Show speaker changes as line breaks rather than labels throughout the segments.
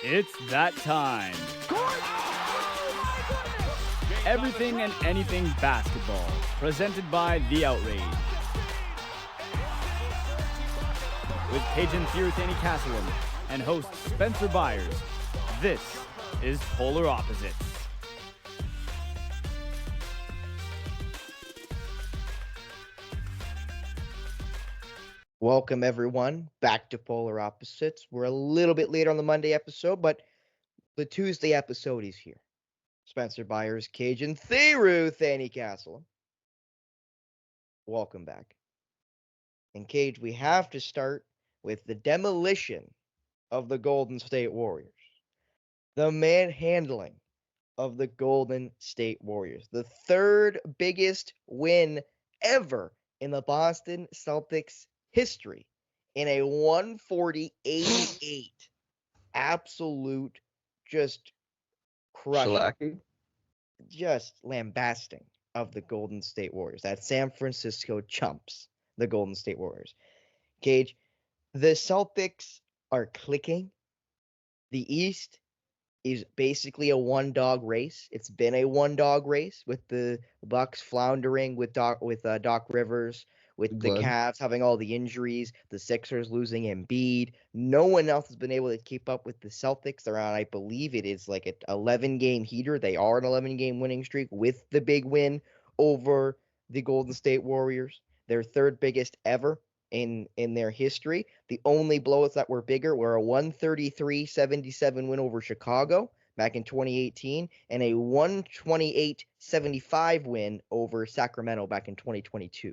It's that time. Everything and anything basketball, presented by The Outrage. With Kajan Castle and host Spencer Byers, this is Polar Opposites.
Welcome, everyone, back to Polar Opposites. We're a little bit later on the Monday episode, but the Tuesday episode is here. Spencer Byers, Kajan Castle. Welcome back. And Cage, we have to start with the demolition of the Golden State Warriors. The manhandling of the Golden State Warriors. The third biggest win ever in the Boston Celtics history in a 140-88 absolute just crushing,
Shellacking.
just lambasting of the Golden State Warriors. That San Francisco chumps the Golden State Warriors. Cage, the Celtics are clicking. The East is basically a one-dog race. It's been a one-dog race with the Bucks floundering with Doc Rivers, with the Cavs having all the injuries, the Sixers losing Embiid. No one else has been able to keep up with the Celtics. They're on, I believe it is like an 11-game heater. They are an 11-game winning streak with the big win over the Golden State Warriors. Their third biggest ever in their history. The only blowouts that were bigger were a 133-77 win over Chicago back in 2018 and a 128-75 win over Sacramento back in 2022.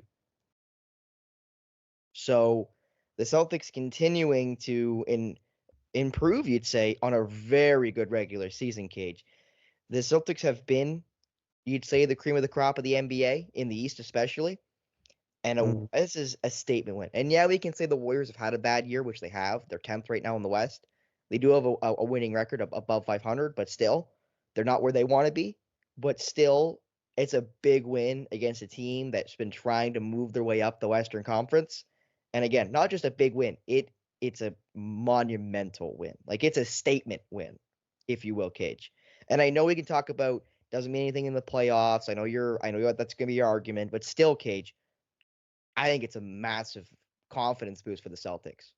So the Celtics continuing to improve, you'd say, on a very good regular season, Cage. The Celtics have been, you'd say, the cream of the crop of the NBA, in the East especially. And this is a statement win. And yeah, we can say the Warriors have had a bad year, which they have. They're 10th right now in the West. They do have a winning record of above 500, but still, they're not where they want to be. But still, it's a big win against a team that's been trying to move their way up the Western Conference. And again, not just a big win. It's a monumental win. Like, it's a statement win, if you will, Cage. And I know we can talk about doesn't mean anything in the playoffs. I know that's going to be your argument, but still, Cage, I think it's a massive confidence boost for the Celtics.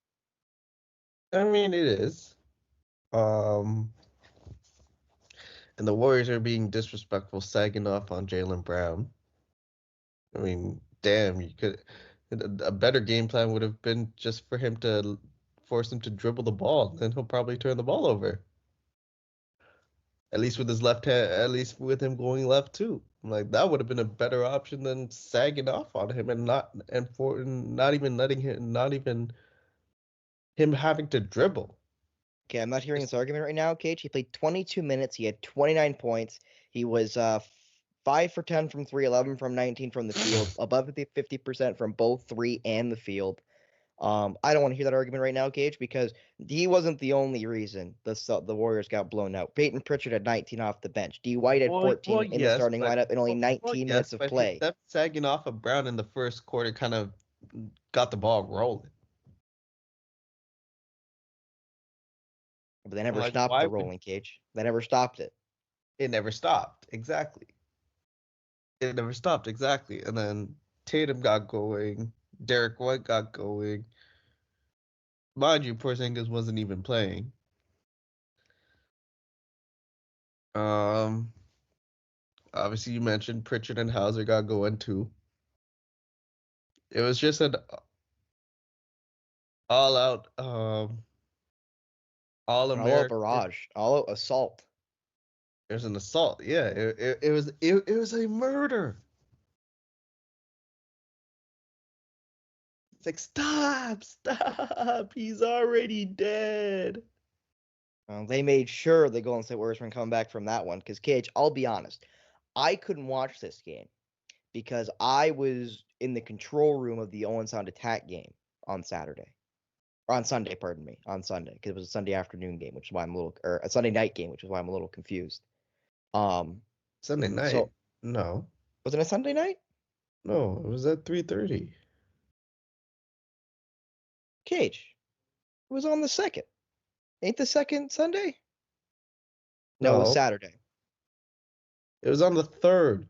I mean, it is. And the Warriors are being disrespectful, sagging off on Jaylen Brown. I mean, damn, a better game plan would have been just for him to force him to dribble the ball, then he'll probably turn the ball over. At least with his left hand, at least with him going left too. Like, that would have been a better option than sagging off on him and not even him having to dribble.
Okay, I'm not hearing this argument right now, Cage. He played 22 minutes. He had 29 points. He was 5 for 10 from 3, 11 from 19 from the field, above 50% from both 3 and the field. I don't want to hear that argument right now, Cage, because he wasn't the only reason the Warriors got blown out. Peyton Pritchard had 19 off the bench. D. White had 14 in the starting lineup and only 19 minutes of play.
That sagging off of Brown in the first quarter kind of got the ball rolling.
But they never stopped the rolling, Cage. They never stopped it.
It never stopped. Exactly. It never stopped. Exactly. And then Tatum got going. Derek White got going. Mind you, Porzingis wasn't even playing. Obviously, you mentioned Pritchard and Hauser got going too. It was just an all-out, all-American
barrage, all-out assault.
There's an assault. Yeah, it was a murder. It's like, stop, he's already dead.
They made sure the Golden State Warriors were coming back from that one. Because, Cage, I'll be honest, I couldn't watch this game because I was in the control room of the Owen Sound Attack game on Saturday. Or on Sunday, pardon me. On Sunday, because it was a Sunday afternoon game, which is why or a Sunday night game, which is why I'm a little confused.
Sunday night?
So,
no.
Was it a Sunday night?
No, it was at 3:30.
Cage, it was on the 2nd. Ain't the second Sunday? No, it was
No,
Saturday.
it was on the 3rd.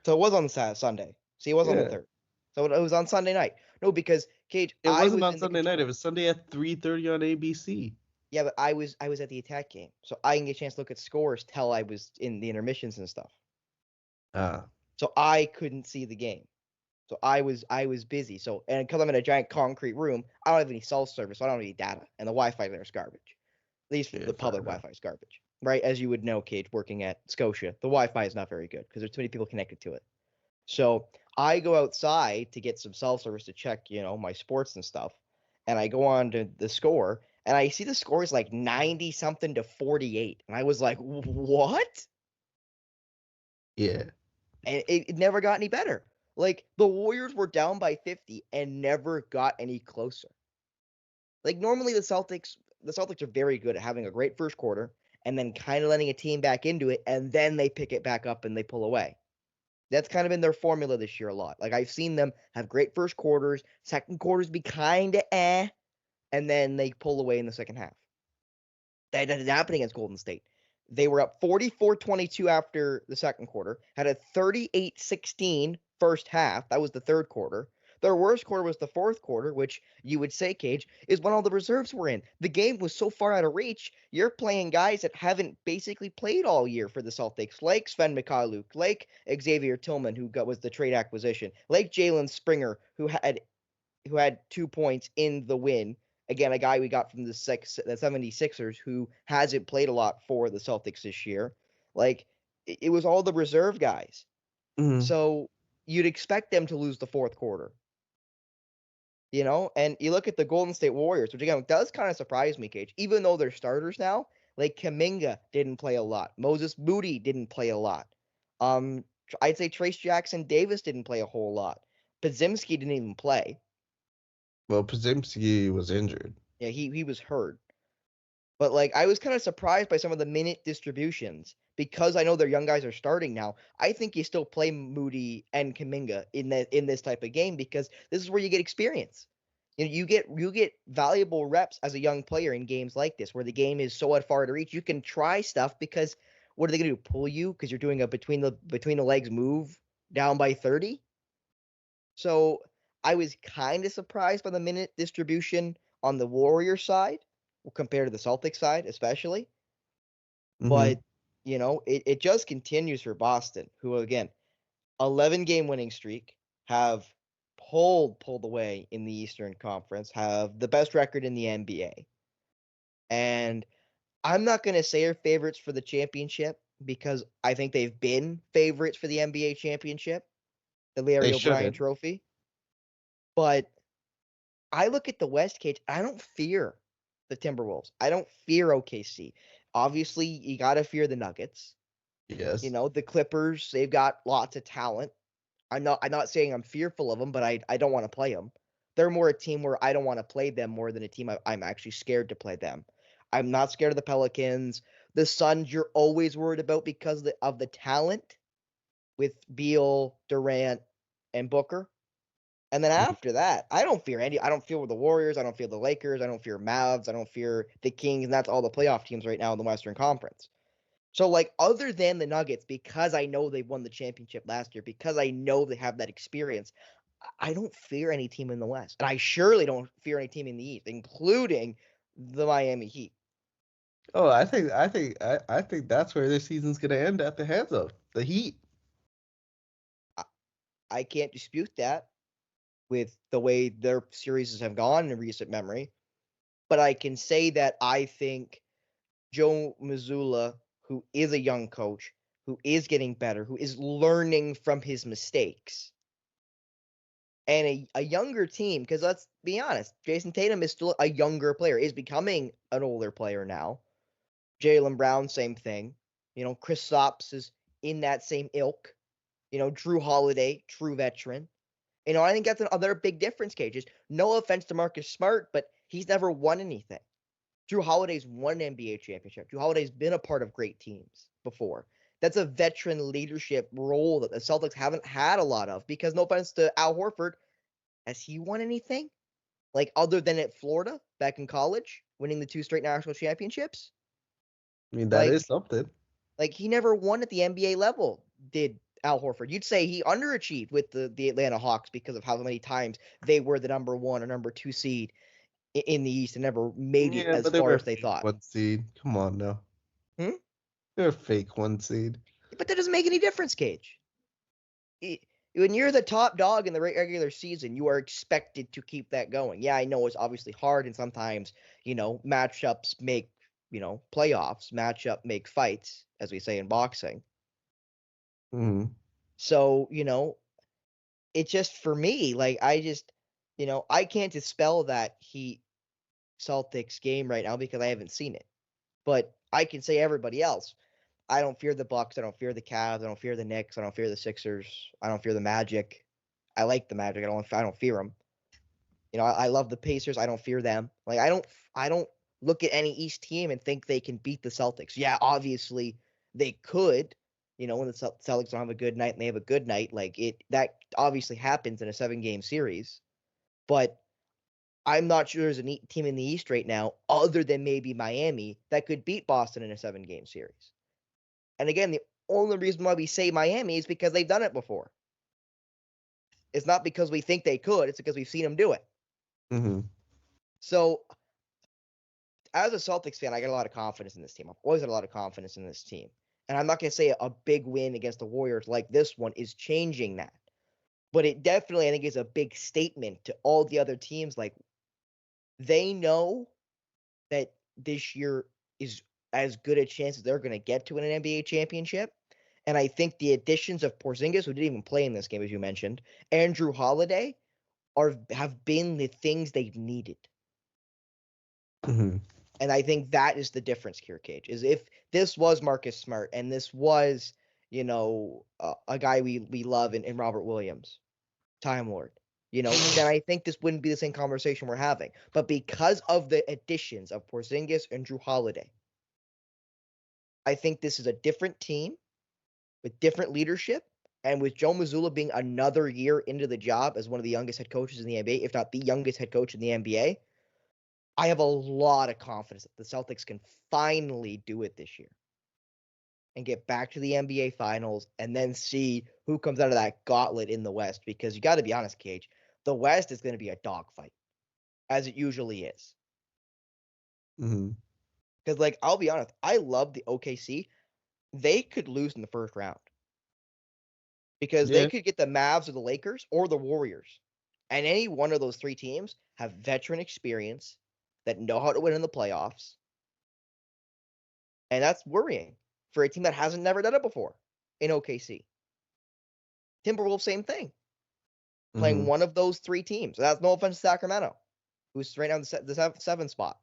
So it was on Sunday. See, it was on the
Yeah.
3rd. So it was on Sunday night. No, because Cage,
It
I
wasn't
was
on
in the
Sunday night. It
control.
was Sunday at 3:30 on ABC.
Yeah, but I was at the attack game, so I didn't get a chance to look at scores till I was in the intermissions and stuff.
Ah.
So I couldn't see the game. So I was busy. So and because I'm in a giant concrete room, I don't have any cell service, so I don't have any data, and the Wi-Fi there is garbage. At least
Yeah,
the
fair
public
enough.
Wi-Fi is garbage, right? As you would know, Cage, working at Scotia, the Wi-Fi is not very good because there's too many people connected to it. So I go outside to get some cell service to check, my sports and stuff, and I go on to the score, and I see the score is like 90 something to 48, and I was like, what?
Yeah.
And it never got any better. Like the Warriors were down by 50 and never got any closer. Like normally the Celtics are very good at having a great first quarter and then kind of letting a team back into it, and then they pick it back up and they pull away. That's kind of been their formula this year a lot. Like I've seen them have great first quarters, second quarters be kind of and then they pull away in the second half. That didn't happen against Golden State. They were up 44-22 after the second quarter, had a 38-16 first half. That was the third quarter. Their worst quarter was the fourth quarter, which you would say, Cage, is when all the reserves were in. The game was so far out of reach. You're playing guys that haven't basically played all year for the Celtics, like Sven Mikhailiuk, like Xavier Tillman, who was the trade acquisition, like Jalen Springer, who had 2 points in the win. Again, a guy we got from the 76ers who hasn't played a lot for the Celtics this year. Like, it was all the reserve guys.
Mhm.
So you'd expect them to lose the fourth quarter. And you look at the Golden State Warriors, which again does kind of surprise me, Cage, even though they're starters now. Like Kuminga didn't play a lot. Moses Moody didn't play a lot. I'd say Trace Jackson Davis didn't play a whole lot. Podziemski didn't even play.
Well, Podziemski was injured.
Yeah, he was hurt. But like I was kind of surprised by some of the minute distributions because I know their young guys are starting now. I think you still play Moody and Kuminga in this type of game because this is where you get experience. You get valuable reps as a young player in games like this where the game is so far to reach. You can try stuff because what are they going to do? Pull you because you're doing a between the legs move down by 30? So I was kind of surprised by the minute distribution on the Warrior side compared to the Celtics side, especially. But,
Mhm.
it just continues for Boston, who, again, 11-game winning streak, have pulled away in the Eastern Conference, have the best record in the NBA. And I'm not going to say are favorites for the championship because I think they've been favorites for the NBA championship, the
They
Larry O'Brien
shouldn't.
trophy. But I look at the West, Cage. I don't fear the Timberwolves. I don't fear OKC. Obviously, you got to fear the Nuggets.
Yes.
The Clippers, they've got lots of talent. I'm not saying I'm fearful of them, but I don't want to play them. They're more a team where I don't want to play them more than a team I'm actually scared to play them. I'm not scared of the Pelicans. The Suns, you're always worried about because of the talent with Beal, Durant, and Booker. And then
Mhm.
after that, I don't fear the Warriors, I don't fear the Lakers, I don't fear Mavs, I don't fear the Kings, and that's all the playoff teams right now in the Western Conference. So like other than the Nuggets, because I know they won the championship last year, because I know they have that experience, I don't fear any team in the West. And I surely don't fear any team in the East, including the Miami Heat.
Oh, I think that's where this season's gonna end at the hands of the Heat.
I, I can't dispute that with the way their series have gone in recent memory. But I can say that I think Joe Mazzulla, who is a young coach, who is getting better, who is learning from his mistakes, and a younger team, because let's be honest, Jason Tatum is still a younger player, is becoming an older player now. Jaylen Brown, same thing. Kristaps is in that same ilk. Drew Holiday, true veteran. I think that's another big difference, Cages. No offense to Marcus Smart, but he's never won anything. Drew Holiday's won an NBA championship. Drew Holiday's been a part of great teams before. That's a veteran leadership role that the Celtics haven't had a lot of because no offense to Al Horford, has he won anything? Like other than at Florida back in college? winning the 2 straight national championships.
I mean, that
Like,
is something.
like he never won at the NBA level, did Al Horford. You'd say he underachieved with the Atlanta Hawks because of how many times they were the number 1 or number 2 seed in the East and never made it
Yeah,
as
but they
far
were a
as they
fake
thought.
1 seed. Come on now.
Hmm?
They're a fake 1 seed.
But that doesn't make any difference, Cage. When you're the top dog in the regular season, you are expected to keep that going. Yeah, I know it's obviously hard, and sometimes, matchups make, playoffs. Matchup make fights, as we say in boxing.
Mm-hmm.
So, it's just for me, like, I can't dispel that Heat Celtics game right now because I haven't seen it. But I can say everybody else. I don't fear the Bucks. I don't fear the Cavs. I don't fear the Knicks. I don't fear the Sixers. I don't fear the Magic. I like the Magic. I don't fear them. I love the Pacers. I don't fear them. Like I don't look at any East team and think they can beat the Celtics. Yeah, obviously they could. When the Celtics don't have a good night and they have a good night, that obviously happens in a 7-game series. But I'm not sure there's a team in the East right now, other than maybe Miami, that could beat Boston in a 7-game series. And again, the only reason why we say Miami is because they've done it before. It's not because we think they could, it's because we've seen them do it.
Mm-hmm.
So, as a Celtics fan, I got a lot of confidence in this team. I've always had a lot of confidence in this team. And I'm not going to say a big win against the Warriors like this one is changing that. But it definitely, I think, is a big statement to all the other teams. Like, they know that this year is as good a chance as they're going to get to an NBA championship. And I think the additions of Porzingis, who didn't even play in this game, as you mentioned, and Drew Holiday have been the things they've needed.
Mm-hmm.
And I think that is the difference here, Cage, is if this was Marcus Smart and this was, a guy we love in Robert Williams, Time Lord, then I think this wouldn't be the same conversation we're having. But because of the additions of Porzingis and Drew Holiday, I think this is a different team with different leadership. And with Joe Mazzulla being another year into the job as one of the youngest head coaches in the NBA, if not the youngest head coach in the NBA, I have a lot of confidence that the Celtics can finally do it this year and get back to the NBA Finals and then see who comes out of that gauntlet in the West. Because you got to be honest, Cage, the West is going to be a dogfight, as it usually is.
Mm-hmm.
Because, I'll be honest, I love the OKC. They could lose in the first round because they
Yeah.
could get the Mavs or the Lakers or the Warriors. And any one of those 3 teams have veteran experience that know how to win in the playoffs. And that's worrying for a team that hasn't never done it before in OKC. Timberwolves, same thing. Playing
Mm-hmm.
one of those 3 teams. That's no offense to Sacramento, who's right now in the 7 spot.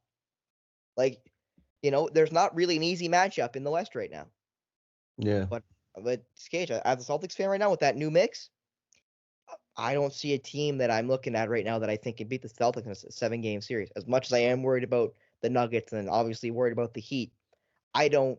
There's not really an easy matchup in the West right now.
Yeah.
But Cage, as a Celtics fan right now with that new mix, I don't see a team that I'm looking at right now that I think can beat the Celtics in a 7-game series. As much as I am worried about the Nuggets and obviously worried about the Heat, I don't.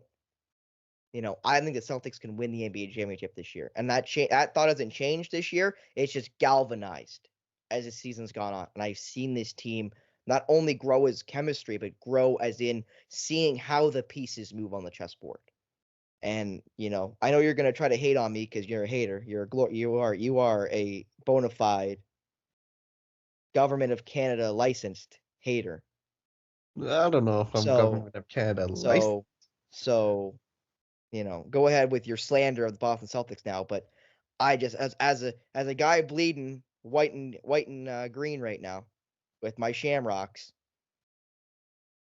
I think the Celtics can win the NBA championship this year. And that thought hasn't changed this year. It's just galvanized as the season's gone on. And I've seen this team not only grow as chemistry, but grow as in seeing how the pieces move on the chessboard. And, I know you're going to try to hate on me because you're a hater. You are a bona fide Government of Canada licensed hater.
I don't know if I'm
So,
government of Canada licensed.
so go ahead with your slander of the Boston Celtics now. But I just, as a guy bleeding white and green right now with my Shamrocks,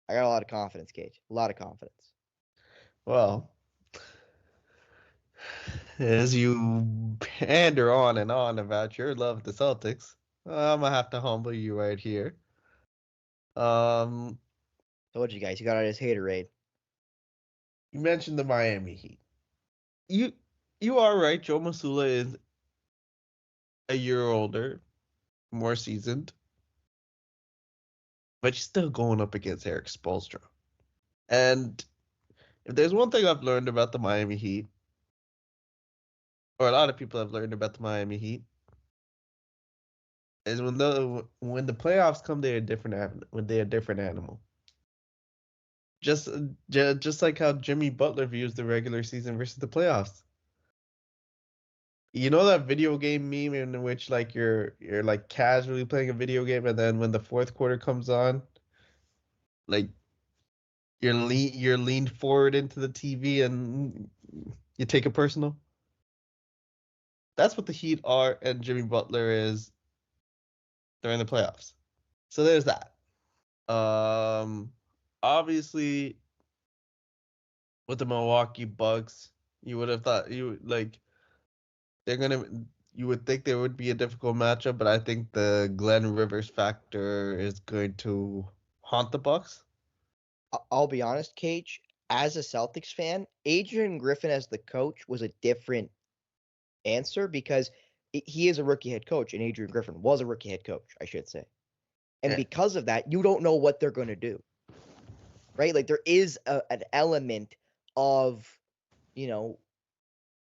I got a lot of confidence, Cage. A lot of confidence.
Well, as you pander on and on about your love of the Celtics, I'm gonna have to humble you right here. Um,
Told you guys, you got out his haterade.
you mentioned the Miami Heat. You you are right. Joe Mazzulla is a year older, more seasoned, but you're still going up against Eric Spoelstra. And if there's one thing I've learned about the Miami Heat, or a lot of people have learned about the Miami Heat, is when the playoffs come, they're a different when they're a different animal. Just like how Jimmy Butler views the regular season versus the playoffs. You know that video game meme in which like you're like casually playing a video game, and then when the fourth quarter comes on, like you're leaned forward into the TV and you take it personal. That's what the Heat are and Jimmy Butler is during the playoffs. So there's that. Obviously with the Milwaukee Bucks, you would have thought they're gonna you would think there would be a difficult matchup, but I think the Glenn Rivers factor is going to haunt the Bucks.
I'll be honest, Cage, as a Celtics fan, Adrian Griffin as the coach was a different answer because he is a rookie head coach, and Adrian Griffin was a rookie head coach, I should say. And
Yeah.
because of that, you don't know what they're going to do. Right? Like there is an element of,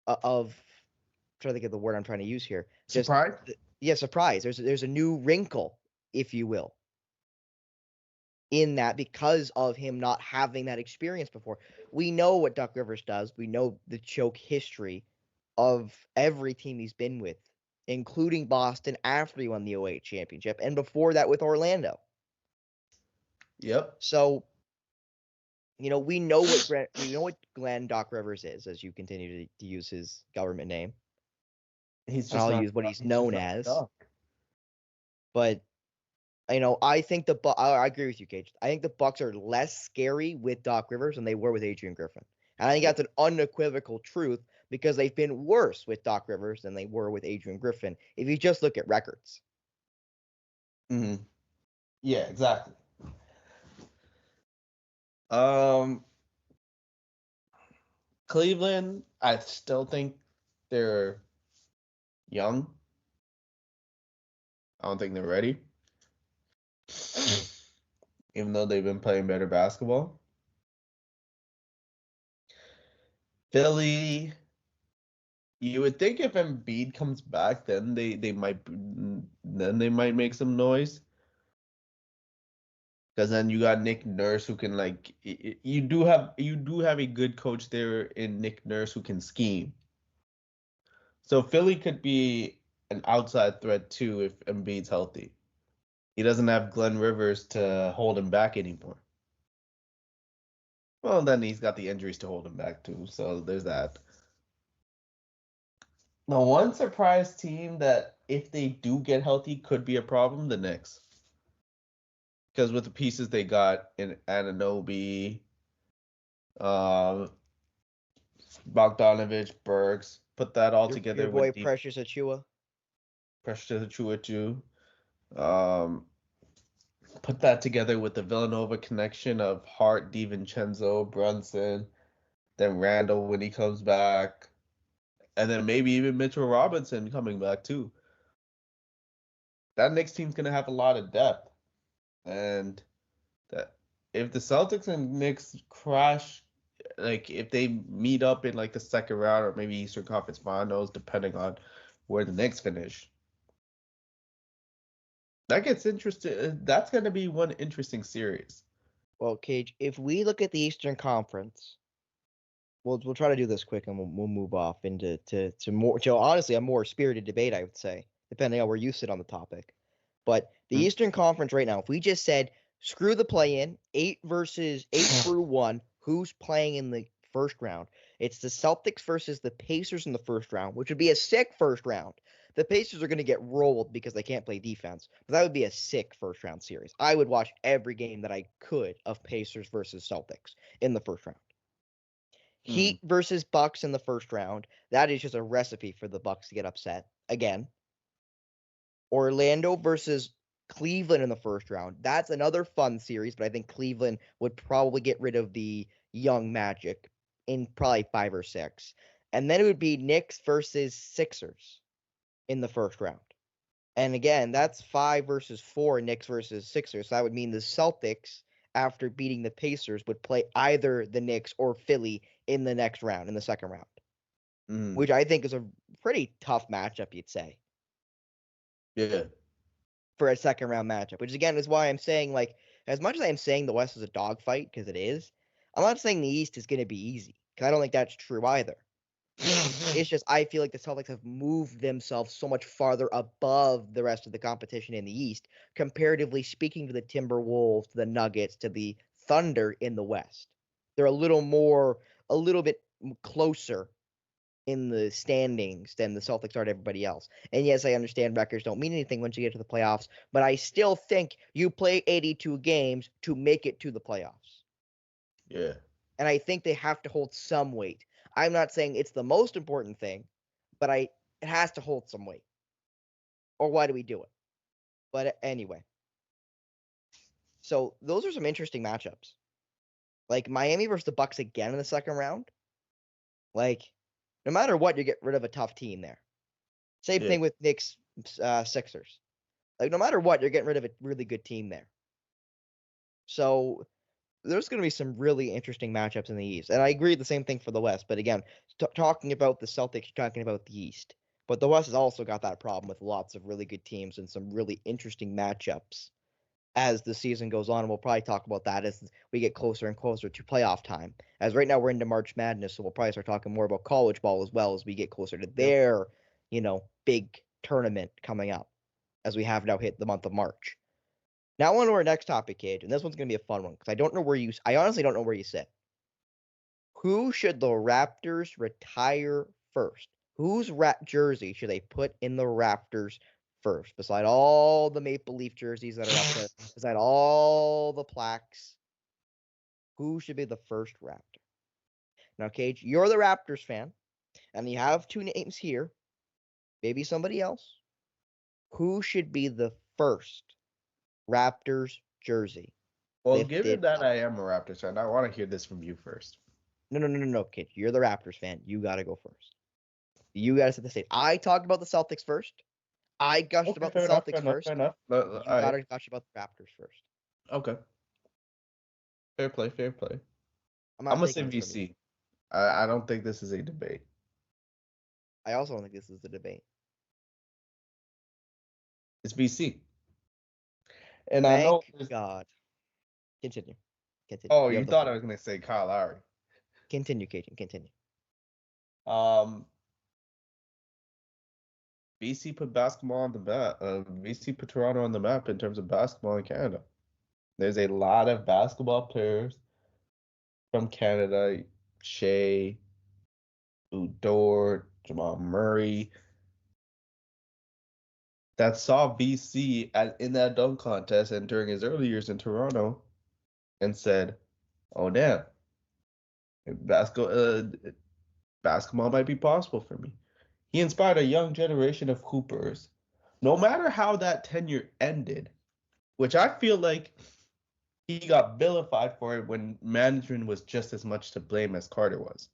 of trying to think of the word I'm trying to use here.
Surprise?
Yeah, surprise. There's a new wrinkle, if you will, in that because of him not having that experience before. We know what Doc Rivers does. We know the choke history of every team he's been with, including Boston after he won the 08 championship, and before that with Orlando.
Yep.
So, we know what Glenn Doc Rivers is, as you continue to use his government name.
He's
And
just
I'll
not
use what he's
just
known
not
as.
Doc.
But I think I agree with you, Cage. I think the Bucks are less scary with Doc Rivers than they were with Adrian Griffin. And I think that's an unequivocal truth because they've been worse with Doc Rivers than they were with Adrian Griffin if you just look at records.
Mm-hmm. Yeah, exactly. Cleveland, I still think they're young. I don't think they're ready. Even though they've been playing better basketball. Philly, you would think if Embiid comes back, then they might make some noise. Because then you got Nick Nurse who can you do have a good coach there in Nick Nurse who can scheme. So Philly could be an outside threat too if Embiid's healthy. He doesn't have Glenn Rivers to hold him back anymore. Well, then he's got the injuries to hold him back too. So there's that. The one surprise team that if they do get healthy could be a problem, the Knicks. Because with the pieces they got in Anunoby, Bogdanovich, Burks, put that all together
Your boy
with
Precious Achua.
Precious Achiuwa too. Put that together with the Villanova connection of Hart, DiVincenzo, Brunson, then Randall when he comes back, and then maybe even Mitchell Robinson coming back too. That Knicks team's gonna have a lot of depth, and that if the Celtics and Knicks crash, like if they meet up in like the second round or maybe Eastern Conference Finals, depending on where the Knicks finish, that gets interesting. That's gonna be one interesting series.
Well, Cage, if we look at the Eastern Conference, we'll try to do this quick and we'll move off into honestly a more spirited debate, I would say, depending on where you sit on the topic. But the
Mhm.
Eastern Conference right now, if we just said screw the play-in, 8 through 1, who's playing in the first round? It's the Celtics versus the Pacers in the first round, which would be a sick first round. The Pacers are going to get rolled because they can't play defense, but that would be a sick first round series. I would watch every game that I could of Pacers versus Celtics in the first round. Heat versus Bucks in the first round. That is just a recipe for the Bucks to get upset again. Orlando versus Cleveland in the first round. That's another fun series, but I think Cleveland would probably get rid of the young Magic in probably 5 or 6. And then it would be Knicks versus Sixers in the first round. And again, that's 5 versus 4, Knicks versus Sixers. So that would mean the Celtics, after beating the Pacers, would play either the Knicks or Philly in the next round, in the second round, which I think is a pretty tough matchup, you'd say.
Yeah.
For a second round matchup, which again is why I'm saying, like, as much as I'm saying the West is a dogfight, because it is, I'm not saying the East is going to be easy, because I don't think that's true either. It's just I feel like the Celtics have moved themselves so much farther above the rest of the competition in the East, comparatively speaking to the Timberwolves, to the Nuggets, to the Thunder in the West. They're a little bit closer in the standings than the Celtics are to everybody else. And yes, I understand records don't mean anything once you get to the playoffs, but I still think you play 82 games to make it to the playoffs.
Yeah.
And I think they have to hold some weight. I'm not saying it's the most important thing, but it has to hold some weight. Or why do we do it? But anyway. So those are some interesting matchups. Like Miami versus the Bucks again in the second round. Like, no matter what, you get rid of a tough team there. Same thing with Knicks, Sixers. Like, no matter what, you're getting rid of a really good team there. So there's going to be some really interesting matchups in the East. And I agree the same thing for the West. But again, talking about the Celtics, talking about the East. But the West has also got that problem with lots of really good teams and some really interesting matchups as the season goes on. And we'll probably talk about that as we get closer and closer to playoff time. As right now we're into March Madness, so we'll probably start talking more about college ball as well as we get closer to their, big tournament coming up as we have now hit the month of March. Now on to our next topic, Cage, and this one's going to be a fun one because I honestly don't know where you sit. Who should the Raptors retire first? Whose jersey should they put in the Raptors first? Beside all the Maple Leaf jerseys that are up there, beside all the plaques, who should be the first Raptor? Now, Cage, you're the Raptors fan, and you have two names here. Maybe somebody else. Who should be the first Raptors jersey?
Well, given that I am a Raptors fan, I want to hear this from you first.
No, Kate. You're the Raptors fan. You got to go first. You got to set the stage. I talked about the Celtics first. I gushed about the Celtics first.
Fair enough.
You got to gush about the Raptors first.
Okay. Fair play.
I'm
going to say VC. I don't think this is a debate.
I also don't think this is a debate.
It's VC. And
Thank
I know
God. Continue.
Oh, you thought I was going to say Kyle Lowry.
Continue, Kajan. Continue.
BC put basketball on the map. BC put Toronto on the map in terms of basketball in Canada. There's a lot of basketball players from Canada. Shea, Udort, Jamal Murray, that saw BC in that dunk contest and during his early years in Toronto and said, oh, damn, basketball might be possible for me. He inspired a young generation of hoopers. No matter how that tenure ended, which I feel like he got vilified for it when management was just as much to blame as Carter was.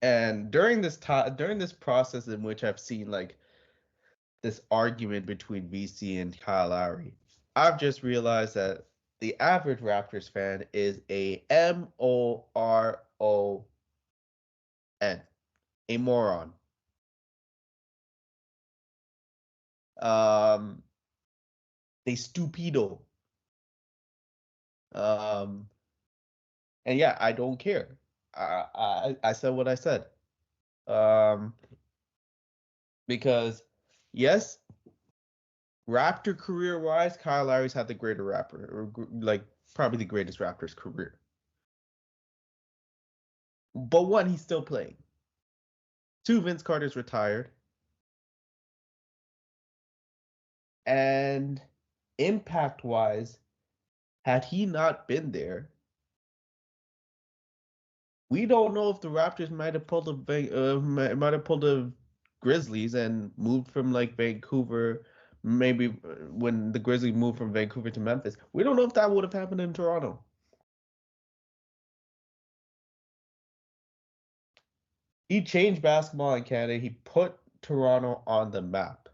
And during this process in which I've seen like this argument between VC and Kyle Lowry, I've just realized that the average Raptors fan is a MORON, a moron. They stupido. And yeah, I don't care. I said what I said. Because yes, Raptor career wise, Kyle Lowry's had the greater Raptor, or like probably the greatest Raptors career. But one, he's still playing. Two, Vince Carter's retired. And impact wise, had he not been there, we don't know if the Raptors might have pulled the Grizzlies and moved from like Vancouver. Maybe when the Grizzlies moved from Vancouver to Memphis, we don't know if that would have happened in Toronto. He changed basketball in Canada. He put Toronto on the map.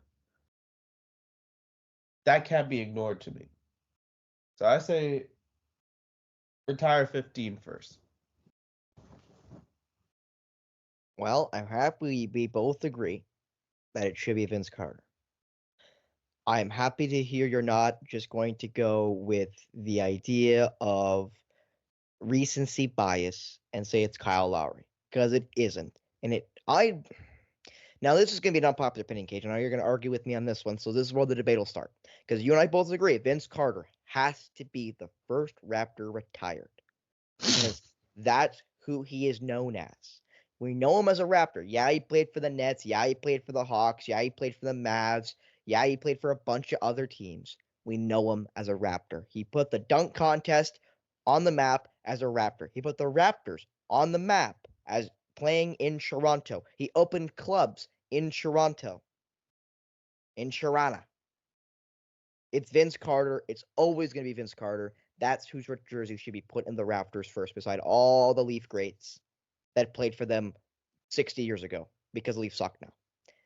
That can't be ignored to me. So I say retire 15 first.
Well, I'm happy we both agree that it should be Vince Carter. I'm happy to hear you're not just going to go with the idea of recency bias and say it's Kyle Lowry, because it isn't. Now this is going to be an unpopular opinion, Cage. I know you're going to argue with me on this one, so this is where the debate will start. Because you and I both agree, Vince Carter has to be the first Raptor retired, because that's who he is known as. We know him as a Raptor. Yeah, he played for the Nets. Yeah, he played for the Hawks. Yeah, he played for the Mavs. Yeah, he played for a bunch of other teams. We know him as a Raptor. He put the dunk contest on the map as a Raptor. He put the Raptors on the map as playing in Toronto. He opened clubs in Toronto, in Toronto. It's Vince Carter. It's always going to be Vince Carter. That's whose jersey should be put in the Raptors first, beside all the Leaf greats that played for them 60 years ago, because the Leafs suck now.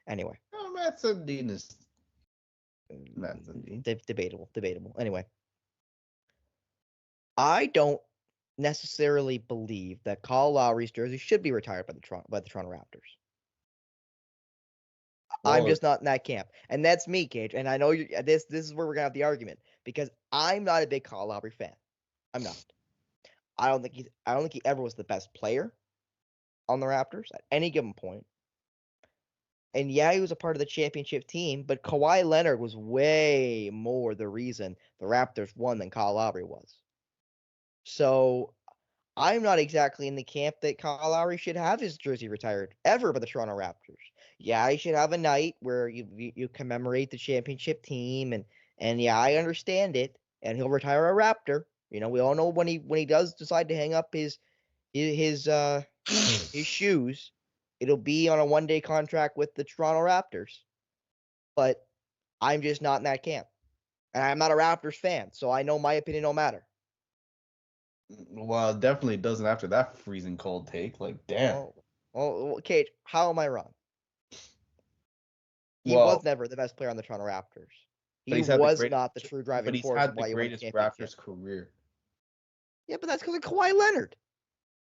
Anyway.
Oh, Matt Sundin is
debatable. Anyway. I don't necessarily believe that Kyle Lowry's jersey should be retired by the Toronto Raptors. I'm just not in that camp. And that's me, Cage. And I know this is where we're gonna have the argument, because I'm not a big Kyle Lowry fan. I'm not. I don't think he ever was the best player on the Raptors at any given point. And yeah, he was a part of the championship team, but Kawhi Leonard was way more the reason the Raptors won than Kyle Lowry was. So I'm not exactly in the camp that Kyle Lowry should have his jersey retired ever by the Toronto Raptors. Yeah, he should have a night where you commemorate the championship team, and yeah, I understand it. And he'll retire a Raptor. You know, we all know when he does decide to hang up his shoes, it'll be on a 1-day contract with the Toronto Raptors. But I'm just not in that camp. And I'm not a Raptors fan, so I know my opinion don't matter.
Well, it definitely doesn't after that freezing cold take. Like, damn.
Well, Cage, how am I wrong? He was never the best player on the Toronto Raptors. He was not the true driving force of why he won the championship.
But he's had the greatest Raptors career.
Yeah, but that's because of Kawhi Leonard.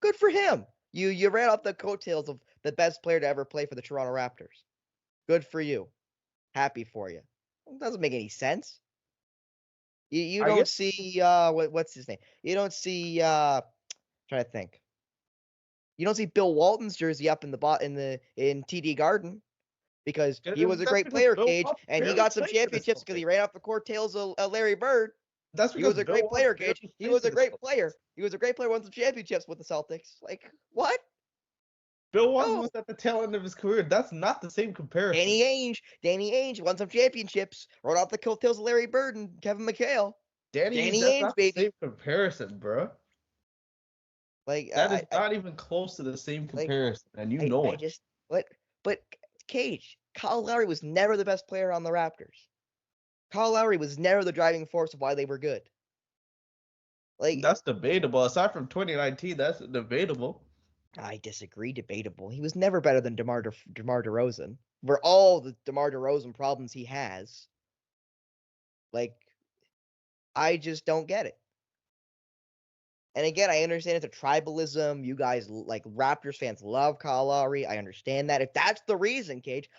Good for him. You ran off the coattails of the best player to ever play for the Toronto Raptors. Good for you. Happy for you. It doesn't make any sense. You don't see what's his name? You don't see trying to think. You don't see Bill Walton's jersey up in TD Garden, because he was a great player, Cage, and he got some championships because he ran off the coattails of Larry Bird.
That's because
he was a great player, Cage. He was a great player. He was a great player, won some championships with the Celtics. Like, what?
Bill Walton was at the tail end of his career. That's not the same comparison.
Danny Ainge won some championships, rode off the coattails of Larry Bird and Kevin McHale.
Danny Ainge, baby. The same comparison, bro.
Like,
that is not even close to the same comparison, and you know it.
But Cage, Kyle Lowry was never the best player on the Raptors. Kyle Lowry was never the driving force of why they were good. Like,
that's debatable. Aside from 2019, that's debatable.
I disagree. Debatable. He was never better than DeMar DeRozan. For all the DeMar DeRozan problems he has, like, I just don't get it. And again, I understand it's a tribalism. You guys, like, Raptors fans love Kyle Lowry. I understand that. If that's the reason, Cage,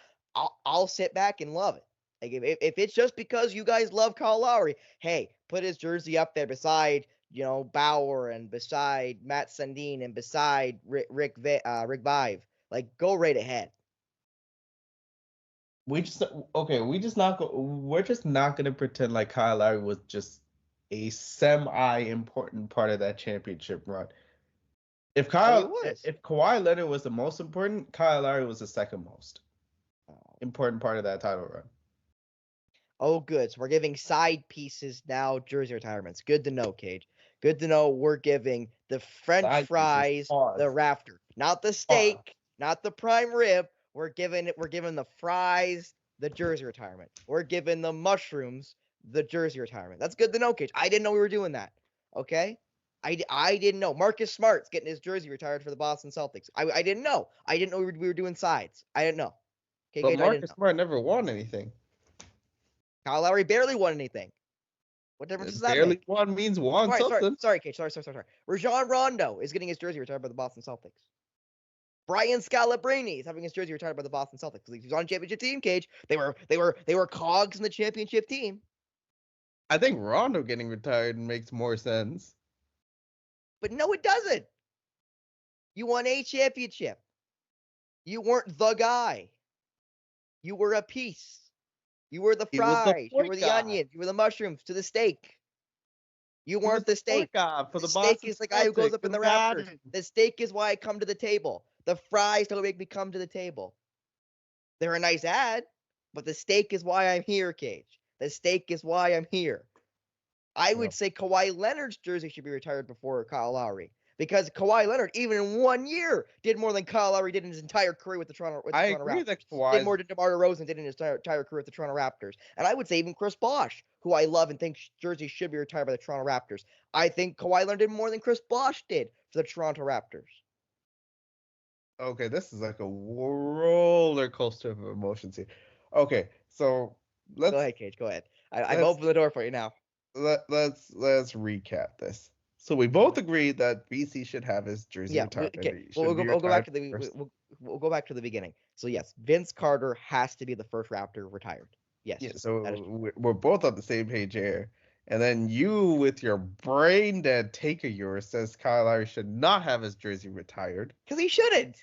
I'll sit back and love it. Like, if it's just because you guys love Kyle Lowry, hey, put his jersey up there beside, Bauer, and beside Matt Sundin, and beside Rick Vaive. Like, go right ahead.
We're just not gonna pretend like Kyle Lowry was just a semi-important part of that championship run. If Kawhi Leonard was the most important, Kyle Lowry was the second most important part of that title run.
Oh, good. So we're giving side pieces now jersey retirements. Good to know, Cage. Good to know we're giving the French fries the Raptor, not the steak, not the prime rib. We're giving the fries the jersey retirement. We're giving the mushrooms the jersey retirement. That's good to know, Cage. I didn't know we were doing that. Okay? I didn't know. Marcus Smart's getting his jersey retired for the Boston Celtics. I didn't know. I didn't know we were doing sides. I didn't know. Okay,
but
Cage,
Marcus Smart never won anything.
Kyle Lowry barely won anything. What difference does that make?
Barely won means won something.
Sorry, Cage. Sorry. Rajon Rondo is getting his jersey retired by the Boston Celtics. Brian Scalabrine is having his jersey retired by the Boston Celtics. He was on a championship team, Cage. They were cogs in the championship team.
I think Rondo getting retired makes more sense.
But no, it doesn't. You won a championship. You weren't the guy. You were a piece. You were the
He was the
fries. You
point
were the
guy.
onions. You were the mushrooms to the steak. You
He was
weren't the steak.
point guard for
The
the
steak
Boston
is the guy who goes
Celtics
up in the
and
Raptors.
Madden.
The steak is why I come to the table. The fries don't make me come to the table. They're a nice ad, but the steak is why I'm here, Cage. The steak is why I'm here. I would say Kawhi Leonard's jersey should be retired before Kyle Lowry. Because Kawhi Leonard, even in 1 year, did more than Kyle Lowry did in his entire career with the Toronto
I
Raptors.
agree that
Did
Kawhi's
more than DeMar DeRozan did in his entire career with the Toronto Raptors. And I would say even Chris Bosh, who I love and think jersey should be retired by the Toronto Raptors. I think Kawhi Leonard did more than Chris Bosh did for the Toronto Raptors.
okay. This is like a roller coaster of emotions here. Okay, so
Go ahead, Cage. Go ahead. I've
let's
opened the door for you now.
let's recap this. So we both agree that BC should have his jersey
Yeah.
retired.
Okay.
He
We'll
should be
go back
retired
to the
first.
we'll go back to the beginning. So yes, Vince Carter has to be the first Raptor retired. Yes.
Yeah,
that is
so we're both on the same page here. And then you, with your brain dead take of yours, says Kyle Lowry should not have his jersey retired,
because he shouldn't.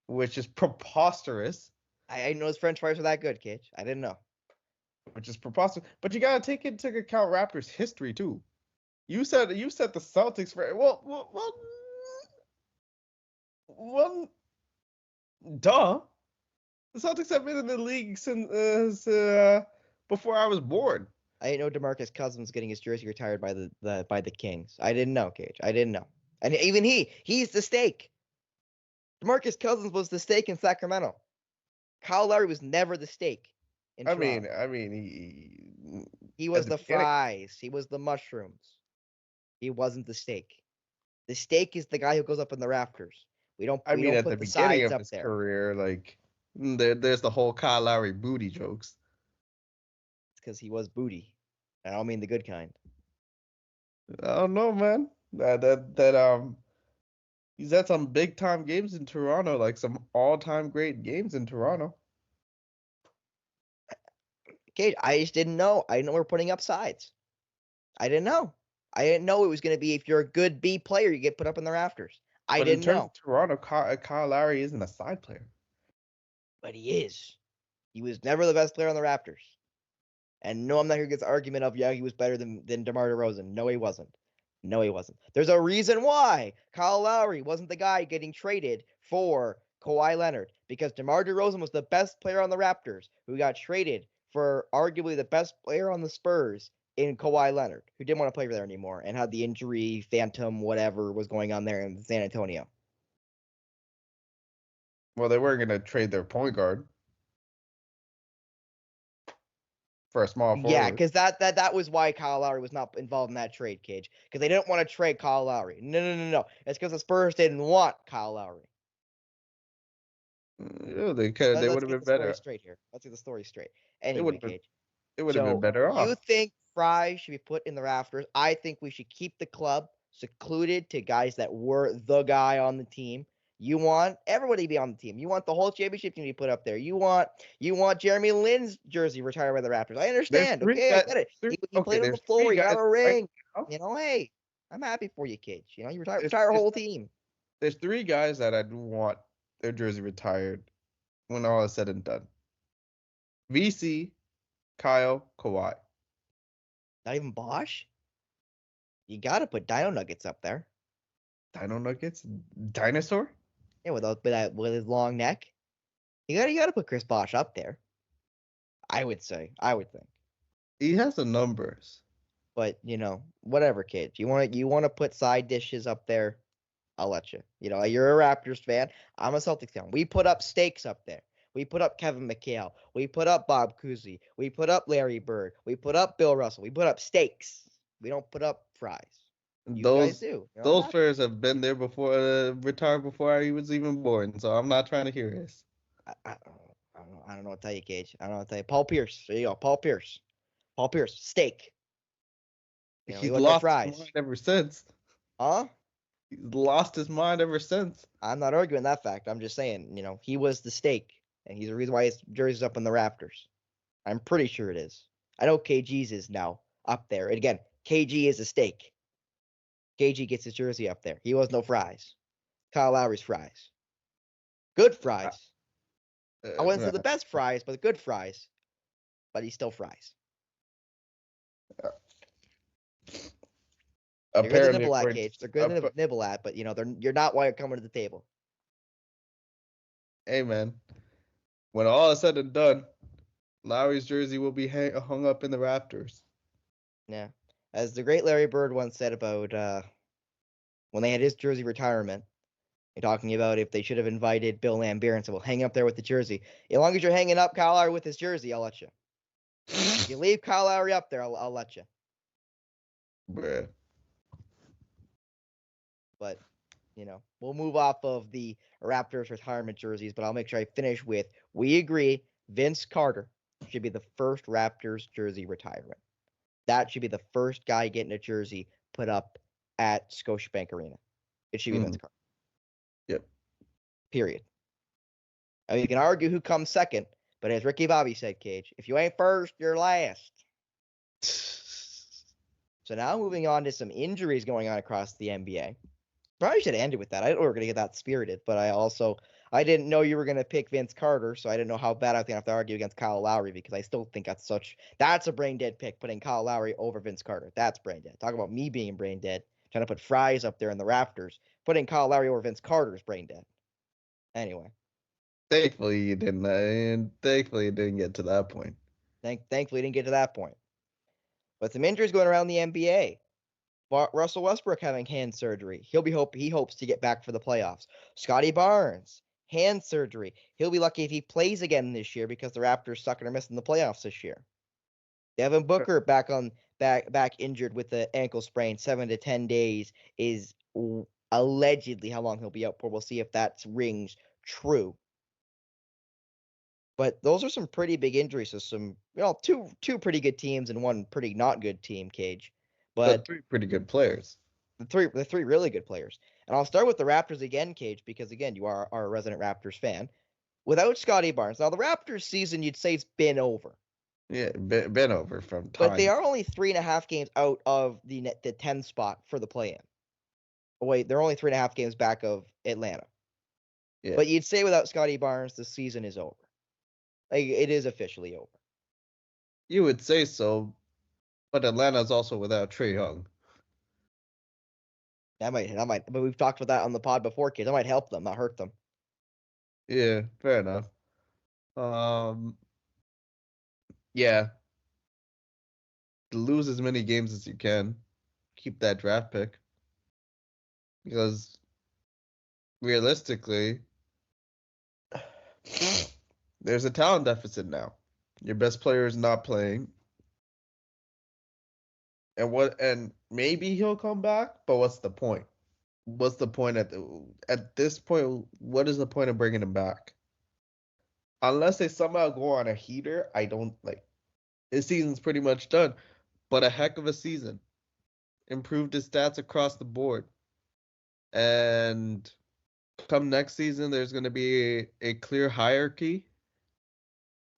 which is preposterous.
I know his French fries are that good, Cage. I didn't know.
Which is preposterous. But you gotta take into account Raptors history too. You said the Celtics for well, duh. The Celtics have been in the league since before I was born.
I didn't know DeMarcus Cousins getting his jersey retired by the Kings. I didn't know, Cage. I didn't know. And even he's the steak. DeMarcus Cousins was the steak in Sacramento. Kyle Lowry was never the steak in Toronto.
I mean,
He was
at
the
beginning-
fries. He was the mushrooms. He wasn't the steak. The steak is the guy who goes up in the rafters. We don't
at
put
the
the
beginning
sides
of
up
his
there.
career, like there's the whole Kyle Lowry booty jokes.
It's because he was booty. I don't mean the good kind.
I don't know, man. He's had some big time games in Toronto, like some all time great games in Toronto.
Cage, I just didn't know. I didn't know we were putting up sides. I didn't know. I didn't know it was going to be if you're a good B player, you get put up in the rafters. I
But
didn't
in terms
know.
of Toronto, Kyle Lowry isn't a side player.
But he is. He was never the best player on the Raptors. And no, I'm not here to get the argument of, yeah, he was better than DeMar DeRozan. No, he wasn't. No, he wasn't. There's a reason why Kyle Lowry wasn't the guy getting traded for Kawhi Leonard, because DeMar DeRozan was the best player on the Raptors who got traded for arguably the best player on the Spurs in Kawhi Leonard, who didn't want to play there anymore and had the injury phantom, whatever was going on there in San Antonio.
Well, they weren't going to trade their point guard for a small forward.
Yeah, because that was why Kyle Lowry was not involved in that trade, Cage. Because they didn't want to trade Kyle Lowry. No. It's because the Spurs didn't want Kyle Lowry.
Yeah, they could. They would have been better.
Straight here. Let's get the story straight. Anyway, Cage.
It would have been better off.
You think Fry should be put in the rafters? I think we should keep the club secluded to guys that were the guy on the team. You want everybody to be on the team. You want the whole championship team to be put up there. You want Jeremy Lin's jersey retired by the Raptors. I understand. Okay, I get it. He played on the floor. You got a ring. You know, hey, I'm happy for you, kids. You know, you retire a whole team.
There's three guys that I'd want their jersey retired when all is said and done. VC, Kyle, Kawhi.
Not even Bosh? You got to put Dino Nuggets up there.
Dino Nuggets? Dinosaur?
Yeah, with his long neck. You gotta put Chris Bosh up there. I would think.
He has the numbers.
But whatever, kids. You want to put side dishes up there, I'll let you. You're a Raptors fan. I'm a Celtics fan. We put up steaks up there. We put up Kevin McHale. We put up Bob Cousy. We put up Larry Bird. We put up Bill Russell. We put up steaks. We don't put up fries. You guys do.
Those players have been there before, retired before I was even born. So I'm not trying to hear this.
I don't know what to tell you, Cage. I don't know what to tell you. Paul Pierce. There you go. Paul Pierce. Steak.
He's lost his mind ever since.
Huh?
He's lost his mind ever since.
I'm not arguing that fact. I'm just saying, he was the stake, and he's the reason why his jersey's up in the Raptors. I'm pretty sure it is. I know KG's is now up there. And again, KG is a stake. KG gets his jersey up there. He was no fries. Kyle Lowry's fries. Good fries. I wouldn't say the best fries, but the good fries. But he's still fries. They're good to nibble at, Cage. They're good to nibble at, but you're not why you're coming to the table.
Hey man, when all is said and done, Lowry's jersey will be hung up in the Raptors.
Yeah, as the great Larry Bird once said about when they had his jersey retirement, talking about if they should have invited Bill Laimbeer and said, "Well, hang up there with the jersey. As long as you're hanging up Kyle Lowry with his jersey, I'll let you. If you leave Kyle Lowry up there, I'll let you."
Bruh.
But we'll move off of the Raptors retirement jerseys, but I'll make sure I finish with, we agree Vince Carter should be the first Raptors jersey retirement. That should be the first guy getting a jersey put up at Scotiabank Arena. It should be Vince Carter.
Yep.
Period. I mean, you can argue who comes second, but as Ricky Bobby said, Cage, if you ain't first, you're last. So now moving on to some injuries going on across the NBA. Probably should have ended with that. I didn't know we were going to get that spirited, but I didn't know you were going to pick Vince Carter, so I didn't know how bad I was going to have to argue against Kyle Lowry, because I still think that's a brain dead pick, putting Kyle Lowry over Vince Carter. That's brain dead. Talk about me being brain dead, trying to put fries up there in the Raptors. Putting Kyle Lowry over Vince Carter is brain dead. Anyway.
Thankfully you didn't, and thankfully it didn't get to that point.
Thankfully it didn't get to that point. But some injuries going around the NBA. Russell Westbrook having hand surgery. He hopes to get back for the playoffs. Scotty Barnes, hand surgery. He'll be lucky if he plays again this year, because the Raptors suck and are missing the playoffs this year. Devin Booker back injured with the ankle sprain, 7 to 10 days is allegedly how long he'll be out for. We'll see if that rings true. But those are some pretty big injuries. So some, two pretty good teams and one pretty not good team, Cage. But
3 pretty good players.
The three really good players. And I'll start with the Raptors again, Cage, because again, you are a resident Raptors fan. Without Scotty Barnes, now the Raptors season, you'd say it's been over.
Yeah, been over from time.
But they are only 3.5 games out of the 10 spot for the play-in. Oh, wait, they're only 3.5 games back of Atlanta. Yeah. But you'd say without Scotty Barnes, the season is over. Like, it is officially over.
You would say so, but Atlanta's also without Trae Young.
That might, but we've talked about that on the pod before, kids. That might help them, not hurt them.
Yeah, fair enough. Yeah. Lose as many games as you can. Keep that draft pick. Because realistically, there's a talent deficit now. Your best player is not playing. And maybe he'll come back, but what's the point? What's the point at this point? What is the point of bringing him back? Unless they somehow go on a heater, I don't like. His season's pretty much done, but a heck of a season. Improved his stats across the board, and come next season, there's going to be a clear hierarchy.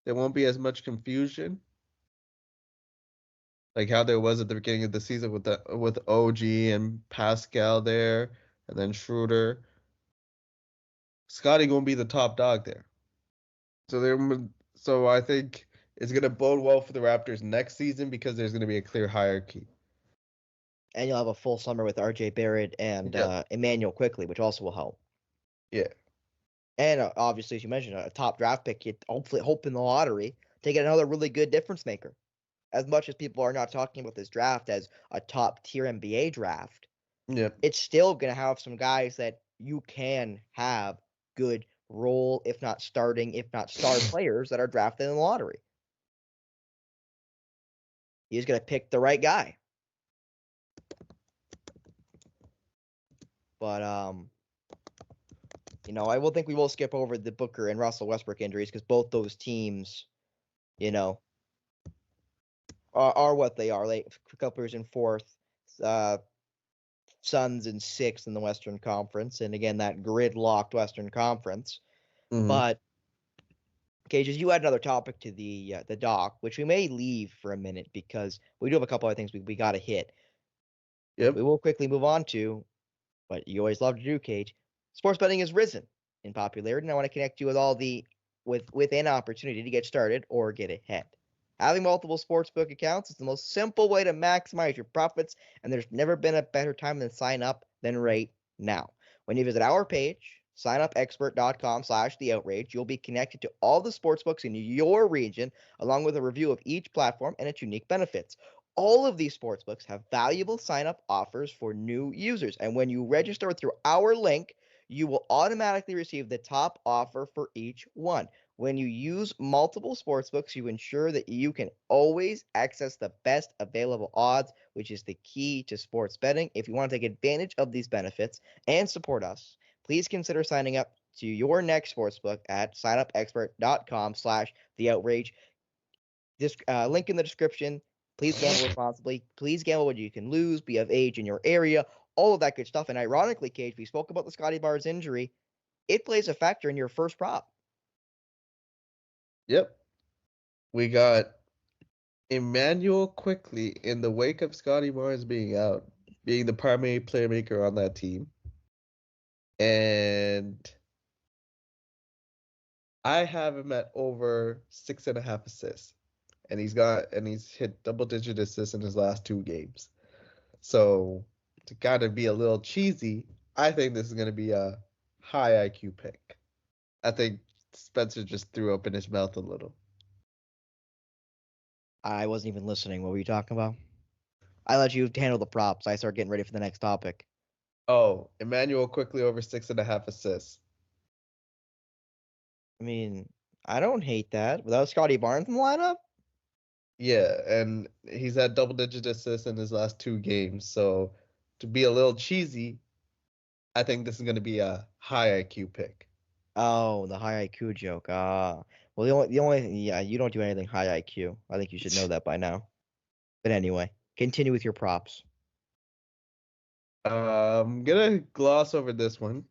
There won't be as much confusion, like how there was at the beginning of the season with OG and Pascal there, and then Schroeder. Scotty gonna be the top dog there. So I think it's gonna bode well for the Raptors next season, because there's gonna be a clear hierarchy.
And you'll have a full summer with RJ Barrett and Immanuel Quickley, which also will help.
Yeah.
And obviously, as you mentioned, a top draft pick, you hopefully hope in the lottery to get another really good difference maker. As much as people are not talking about this draft as a top tier NBA draft, it's still going to have some guys that you can have good role, if not starting, if not star players that are drafted in the lottery. He's going to pick the right guy. But, I will think we will skip over the Booker and Russell Westbrook injuries, because both those teams, are what they are. Like Clippers in fourth, Suns in 6th in the Western Conference, and again that gridlocked Western Conference. But Cages, you had another topic to the doc, which we may leave for a minute because we do have a couple other things we got to hit.
Yep.
We will quickly move on to what you always love to do, Cage. Sports betting has risen in popularity, and I want to connect you with all the with an opportunity to get started or get ahead. Having multiple sportsbook accounts is the most simple way to maximize your profits, and there's never been a better time than sign up than right now. When you visit our page, signupexpert.com/theoutrage, you'll be connected to all the sportsbooks in your region, along with a review of each platform and its unique benefits. All of these sportsbooks have valuable sign-up offers for new users, and when you register through our link, you will automatically receive the top offer for each one. When you use multiple sportsbooks, you ensure that you can always access the best available odds, which is the key to sports betting. If you want to take advantage of these benefits and support us, please consider signing up to your next sportsbook at signupexpert.com/theoutrage. This link in the description. Please gamble responsibly. Please gamble what you can lose. Be of age in your area. All of that good stuff. And ironically, Cage, we spoke about the Scotty Barnes injury. It plays a factor in your first prop.
Yep. We got Immanuel Quickley in the wake of Scotty Barnes being out, being the primary playmaker on that team. And I have him at over 6.5 assists. And he's hit double-digit assists in his last 2 games. So to kind of be a little cheesy, I think this is going to be a high IQ pick. I think Spencer just threw open his mouth a little.
I wasn't even listening. What were you talking about? I let you handle the props. I start getting ready for the next topic.
Oh, Immanuel Quickley over 6.5 assists.
I mean, I don't hate that. Without Scotty Barnes in the lineup?
Yeah, and he's had double-digit assists in his last 2 games. So to be a little cheesy, I think this is going to be a high IQ pick.
Oh, the high IQ joke. Well, yeah, you don't do anything high IQ. I think you should know that by now. But anyway, continue with your props.
I'm gonna gloss over this one.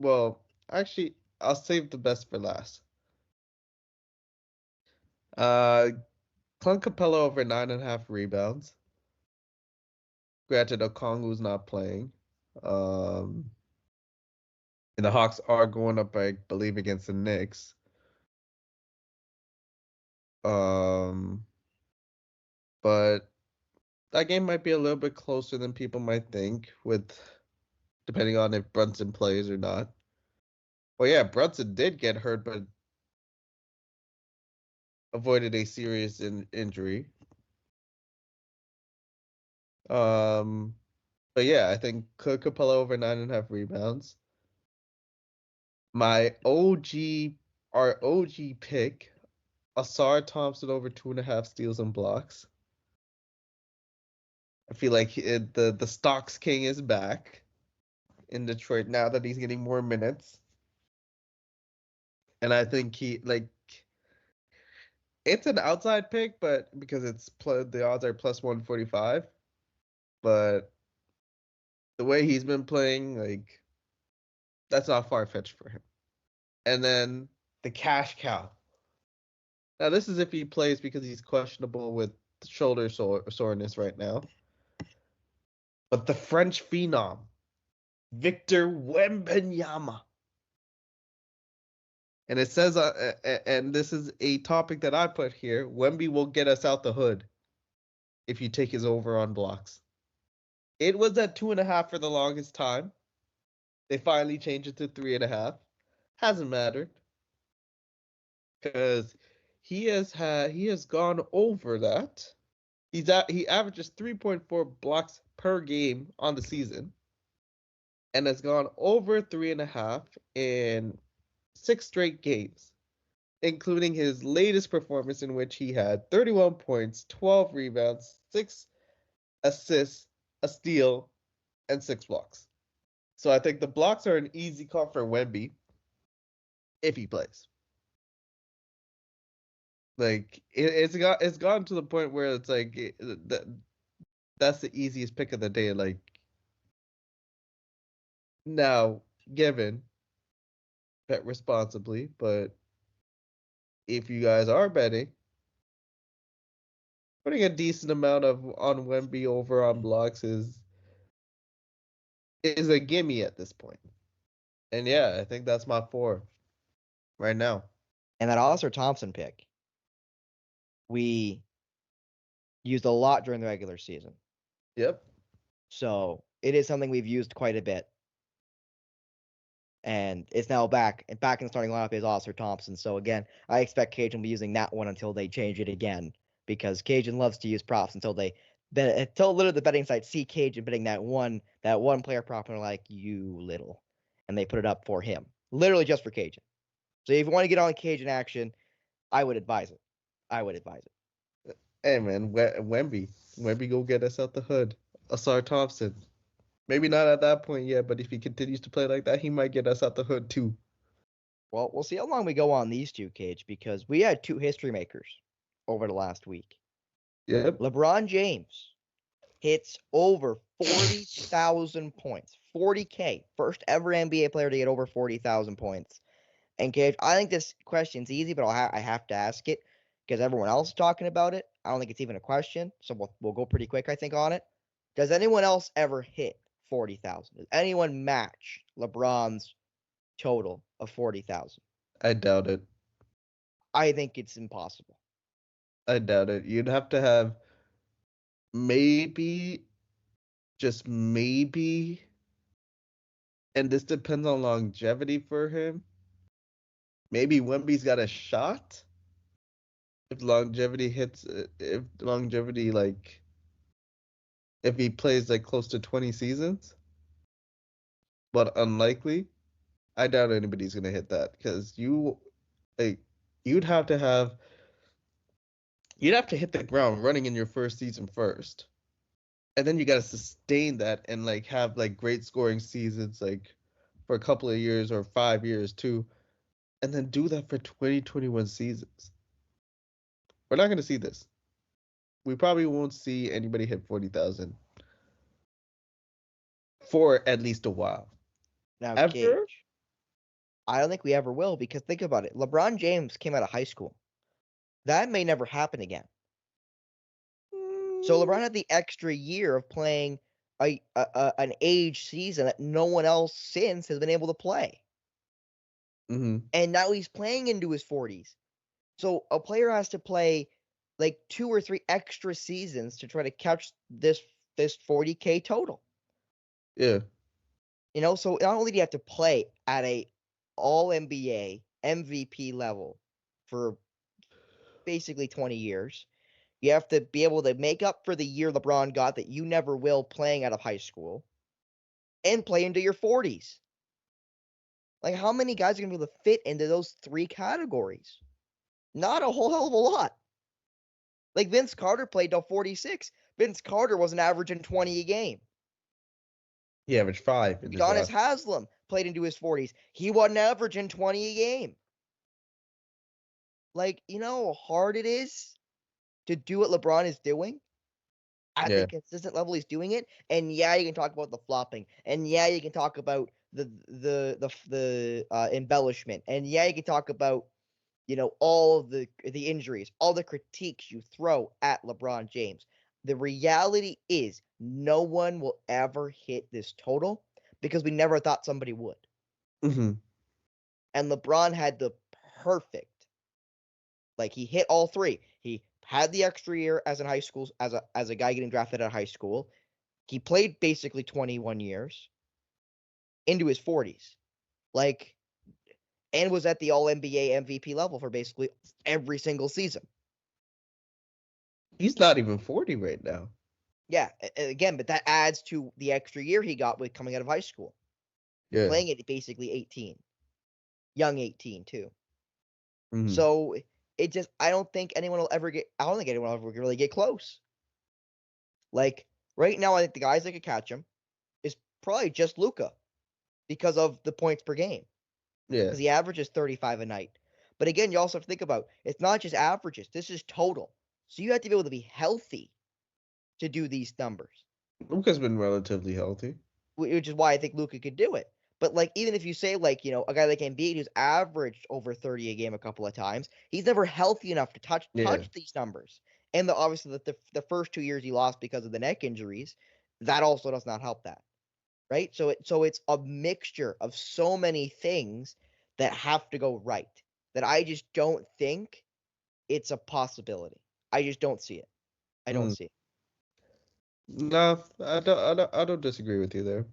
Well, actually, I'll save the best for last. Clint Capela over 9.5 rebounds. Granted, Okongwu's not playing. And the Hawks are going up, I believe, against the Knicks. But that game might be a little bit closer than people might think, with depending on if Brunson plays or not. Well, yeah, Brunson did get hurt, but avoided a serious injury. But yeah, I think Capella over 9.5 rebounds. Our OG pick, Ausar Thompson over 2.5 steals and blocks. I feel like the Stocks King is back in Detroit now that he's getting more minutes. And I think it's an outside pick, but because the odds are plus 145. But the way he's been playing, that's not far-fetched for him. And then the cash cow. Now, this is if he plays because he's questionable with shoulder soreness right now. But the French phenom, Victor Wembanyama. And it says, and this is a topic that I put here, Wemby will get us out the hood if you take his over on blocks. It was at 2.5 for the longest time. They finally changed it to 3.5. Hasn't mattered. Because he has gone over that. He averages 3.4 blocks per game on the season, and has gone over 3.5 in 6 straight games, including his latest performance in which he had 31 points, 12 rebounds, 6 assists, a steal, and 6 blocks. So I think the blocks are an easy call for Wemby if he plays. It's gotten to the point where it's like that's the easiest pick of the day. Now, given, bet responsibly, but if you guys are betting, putting a decent amount of on Wemby over on blocks is a gimme at this point. And yeah, I think that's my 4 right now.
And that Ausar Thompson pick, we used a lot during the regular season.
Yep.
So it is something we've used quite a bit. And it's now back. And back in the starting lineup is Ausar Thompson. So again, I expect Kajan will be using that one until they change it again. Because Kajan loves to use props until literally the betting sites see Kajan betting that one player prop and are like, you little. And they put it up for him. Literally just for Kajan. So if you want to get on Kajan action, I would advise it.
Hey man, Wemby. Wemby go get us out the hood. Ausar Thompson. Maybe not at that point yet, but if he continues to play like that, he might get us out the hood too.
Well, we'll see how long we go on these two, Cage, because we had 2 history makers over the last week.
Yep.
LeBron James hits over 40,000 points. 40K. First ever NBA player to get over 40,000 points. And Cage, I think this question's easy, but I have to ask it because everyone else is talking about it. I don't think it's even a question, so we'll go pretty quick, I think, on it. Does anyone else ever hit 40,000? Does anyone match LeBron's total of 40,000?
I doubt it.
I think it's impossible.
I doubt it. You'd have to have maybe, just maybe, and this depends on longevity for him. Maybe Wemby's got a shot if longevity hits. If longevity if he plays like close to 20 seasons, but unlikely. I doubt anybody's gonna hit that because you'd have to hit the ground running in your first season first, and then you got to sustain that and have great scoring seasons for a couple of years or 5 years too, and then do that for 2021 seasons. We're not gonna see this. We probably won't see anybody hit 40,000 for at least a while.
Now,
Ever?
Cage, I don't think we ever will because think about it. LeBron James came out of high school. That may never happen again. So LeBron had the extra year of playing an age season that no one else since has been able to play.
Mm-hmm.
And now he's playing into his 40s. So a player has to play like 2 or 3 extra seasons to try to catch this 40K total.
Yeah.
So not only do you have to play at a all NBA MVP level for basically 20 years, you have to be able to make up for the year LeBron got that you never will playing out of high school and play into your 40s. Like, how many guys are going to be able to fit into those 3 categories? Not a whole hell of a lot. Like, Vince Carter played till 46. Vince Carter wasn't averaging 20 a game.
He averaged 5 in his
Udonis
last.
Haslam played into his 40s. He wasn't averaging 20 a game. Like, you know how hard it is to do what LeBron is doing at the consistent level he's doing it? And yeah, you can talk about the flopping. And yeah, you can talk about the embellishment. And yeah, you can talk about all of the injuries, all the critiques you throw at LeBron James. The reality is no one will ever hit this total because we never thought somebody would.
Mm-hmm.
And LeBron had the perfect, he hit all 3. He had the extra year as in high school, as a guy getting drafted out of high school. He played basically 21 years into his 40s. And was at the All-NBA MVP level for basically every single season.
He's not even 40 right now.
Yeah, again, but that adds to the extra year he got with coming out of high school.
Yeah.
Playing at basically 18. Young 18, too.
Mm-hmm.
So, I don't think anyone will ever really get close. Right now, I think the guys that could catch him is probably just Luka because of the points per game.
Yeah.
Because he averages 35 a night. But again, you also have to think about, it's not just averages. This is total. So you have to be able to be healthy to do these numbers.
Luka's been relatively healthy.
Which is why I think Luka could do it. But like, even if you say like, a guy like Embiid who's averaged over 30 a game a couple of times, he's never healthy enough to touch these numbers. And obviously the first 2 years he lost because of the neck injuries, that also does not help that. Right? So it's a mixture of so many things that have to go right that I just don't think it's a possibility. I just don't see it. I don't see it.
No, I don't disagree with you there.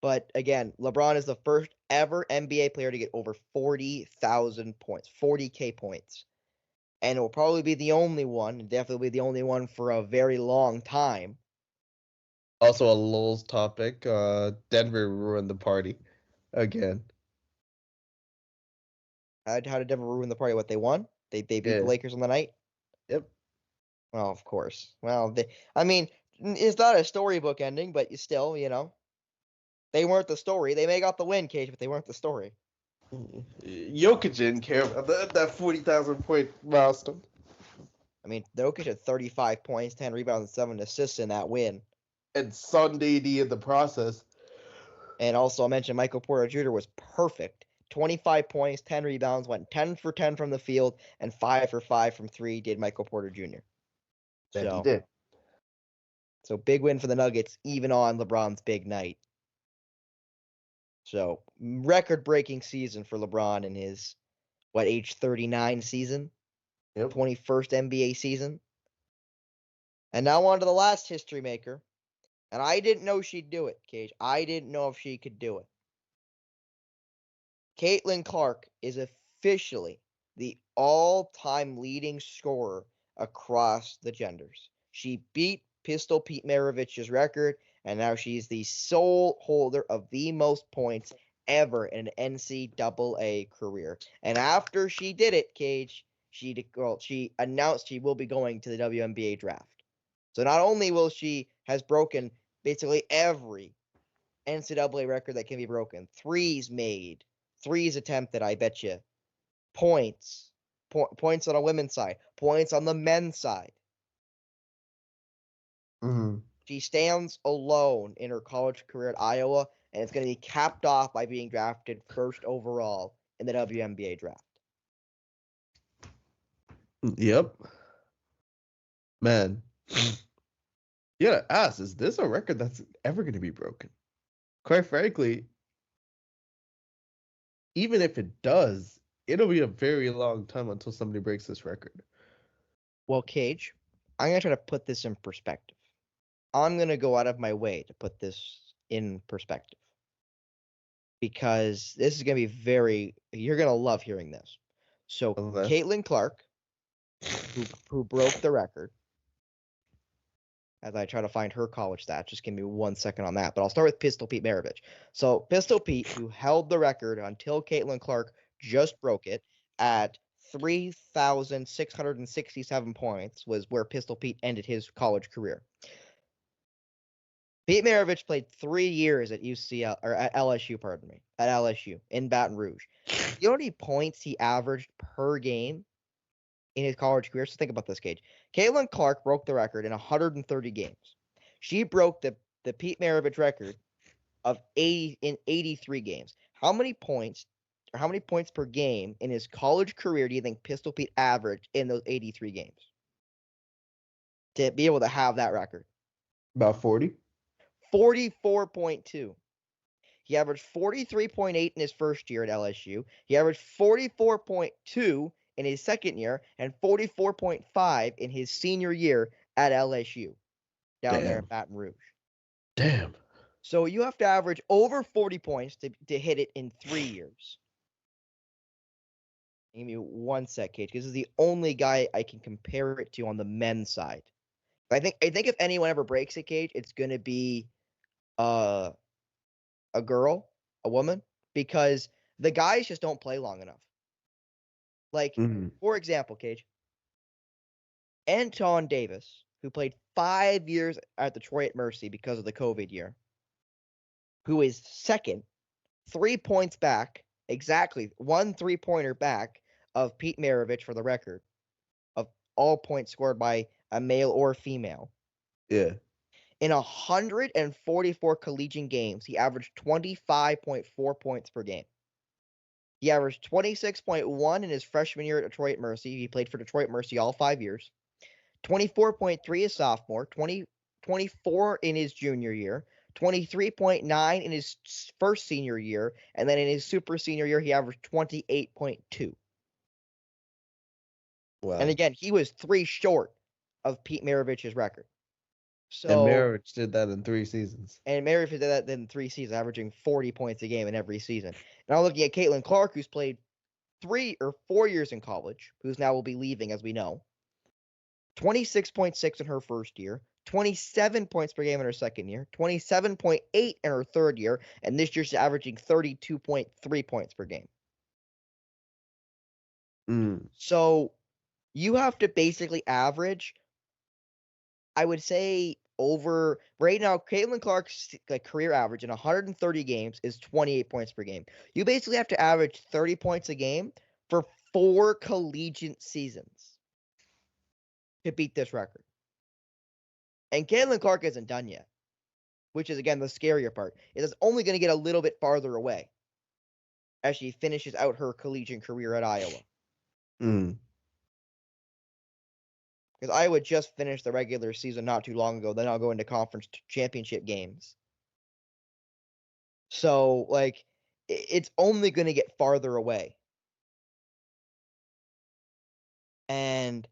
But again, LeBron is the first ever NBA player to get over 40,000 points, 40K points. And it will probably be the only one, definitely be the only one for a very long time.
Also a Lulz topic, Denver ruined the party again.
How did Denver ruin the party? What, they won? They beat the
Yeah.
Lakers on the night?
Yep.
Well, of course. Well, it's not a storybook ending, but still, they weren't the story. They may got the win, Cage, but they weren't the story.
Jokic didn't care about that 40,000 point milestone.
I mean, Jokic had 35 points, 10 rebounds, and 7 assists in that win.
And sunned AD in the process.
And also, I mentioned Michael Porter Jr. was perfect. 25 points, 10 rebounds, went 10 for 10 from the field, and 5 for 5 from 3 did Michael Porter Jr.
That he did.
So big win for the Nuggets, even on LeBron's big night. So record-breaking season for LeBron in his, age 39 season?
Yep.
21st NBA season. And now on to the last history maker. And I didn't know she'd do it, Cage. I didn't know if she could do it. Caitlin Clark is officially the all-time leading scorer across the genders. She beat Pistol Pete Maravich's record, and now she's the sole holder of the most points ever in an NCAA career. And after she did it, Cage, she announced she will be going to the WNBA draft. So not only will she has broken basically every NCAA record that can be broken, threes made, threes attempted, I bet you, points on a women's side, points on the men's side.
Mm-hmm.
She stands alone in her college career at Iowa, and it's going to be capped off by being drafted first overall in the WNBA draft.
Yep. Man. Yeah, ask, is this a record that's ever going to be broken? Quite frankly, even if it does, it'll be a very long time until somebody breaks this record.
Well, Cage, I'm going to try to put this in perspective. I'm going to go out of my way to put this in perspective. Because this is going to be you're going to love hearing this. So, Caitlin Clark, who broke the record, as I try to find her college stats, just give me 1 second on that. But I'll start with Pistol Pete Maravich. So, Pistol Pete, who held the record until Caitlin Clark just broke it at 3,667 points, was where Pistol Pete ended his college career. Pete Maravich played 3 years at UCL, or at LSU in Baton Rouge. You know how many points he averaged per game in his college career? So think about this, Cage. Caitlin Clark broke the record in 130 games. She broke the Pete Maravich record of 83 games. How many points per game in his college career do you think Pistol Pete averaged in those 83 games to be able to have that record?
About 40.
44.2. He averaged 43.8 in his first year at LSU. He averaged 44.2 in his second year and 44.5 in his senior year at LSU down there in Baton Rouge.
Damn.
So you have to average over 40 points to hit it in 3 years. Give me 1 sec, Cage, because this is the only guy I can compare it to on the men's side. I think if anyone ever breaks it, Cage, it's going to be a woman, because the guys just don't play long enough. Like, for example, Cage, Anton Davis, who played 5 years at Detroit Mercy because of the COVID year, who is second, 3 points back, exactly 1 3-pointer back of Pete Maravich for the record of all points scored by a male or female.
Yeah.
In 144 collegiate games, he averaged 25.4 points per game. He averaged 26.1 in his freshman year at Detroit Mercy. He played for Detroit Mercy all 5 years. 24.3 his sophomore, 24 in his junior year, 23.9 in his first senior year, and then in his super senior year, he averaged 28.2.
Wow.
And again, he was 3 short of Pete Maravich's record. So,
and Maravich did that in 3 seasons.
And Maravich did that in 3 seasons, averaging 40 points a game in every season. And I'm looking at Caitlin Clark, who's played 3 or 4 years in college, who's now will be leaving, as we know. 26.6 in her first year, 27 points per game in her second year, 27.8 in her third year, and this year she's averaging 32.3 points per game. So you have to basically average, I would say, over right now, Caitlin Clark's career average in 130 games is 28 points per game. You basically have to average 30 points a game for 4 collegiate seasons to beat this record. And Caitlin Clark isn't done yet, which is, again, the scarier part. It is only going to get a little bit farther away as she finishes out her collegiate career at Iowa. Because Iowa just finished the regular season not too long ago. Then I'll go into conference championship games. So, it's only going to get farther away. And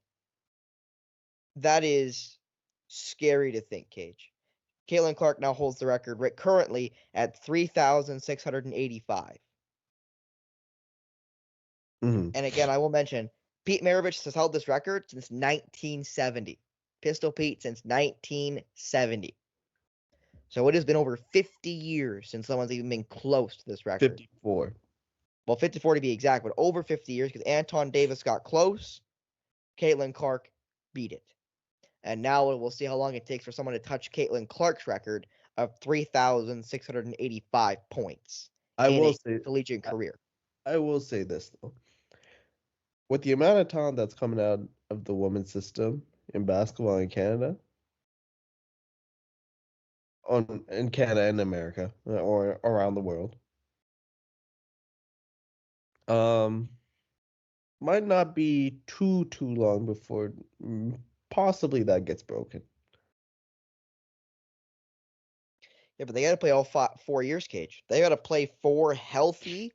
that is scary to think, Cage. Caitlin Clark now holds the record currently at 3,685. And again, I will mention, Pete Maravich has held this record since 1970. Pistol Pete since 1970. So it has been over 50 years since someone's even been close to this record.
54.
Well, 54 to be exact, but over 50 years because Anton Davis got close. Caitlin Clark beat it. And now we'll see how long it takes for someone to touch Caitlin Clark's record of 3,685 points in a collegiate career.
I will say this, though. With the amount of talent that's coming out of the women's system in basketball in Canada, in Canada and America, or around the world, might not be too long before possibly that gets broken.
Yeah, but they got to play all 4 years, Cage. They got to play 4 healthy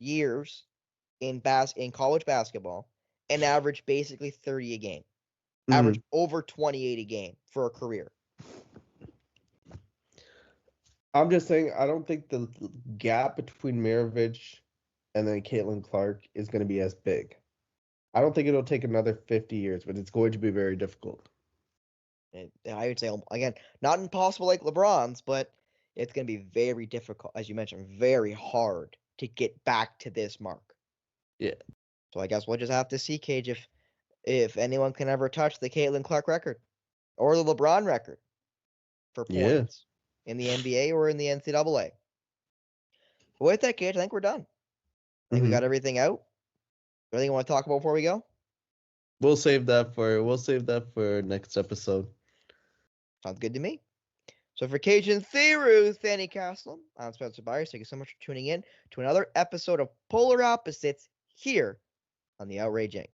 years in college basketball and average basically 30 a game. Average over 28 a game for a career.
I'm just saying, I don't think the gap between Maravich and then Caitlin Clark is going to be as big. I don't think it'll take another 50 years, but it's going to be very difficult.
I would say, again, not impossible like LeBron's, but it's going to be very difficult, as you mentioned, very hard to get back to this mark.
Yeah.
So I guess we'll just have to see, Cage, if anyone can ever touch the Caitlin Clark record or the LeBron record for points in the NBA or in the NCAA. But with that, Cage, I think we're done. I think we got everything out. Anything you want to talk about before we go?
We'll save that for next episode.
Sounds good to me. So for Cajun Theroux, Fanny Castle, I'm Spencer Byers. Thank you so much for tuning in to another episode of Polar Opposites here on the Outrage Inc.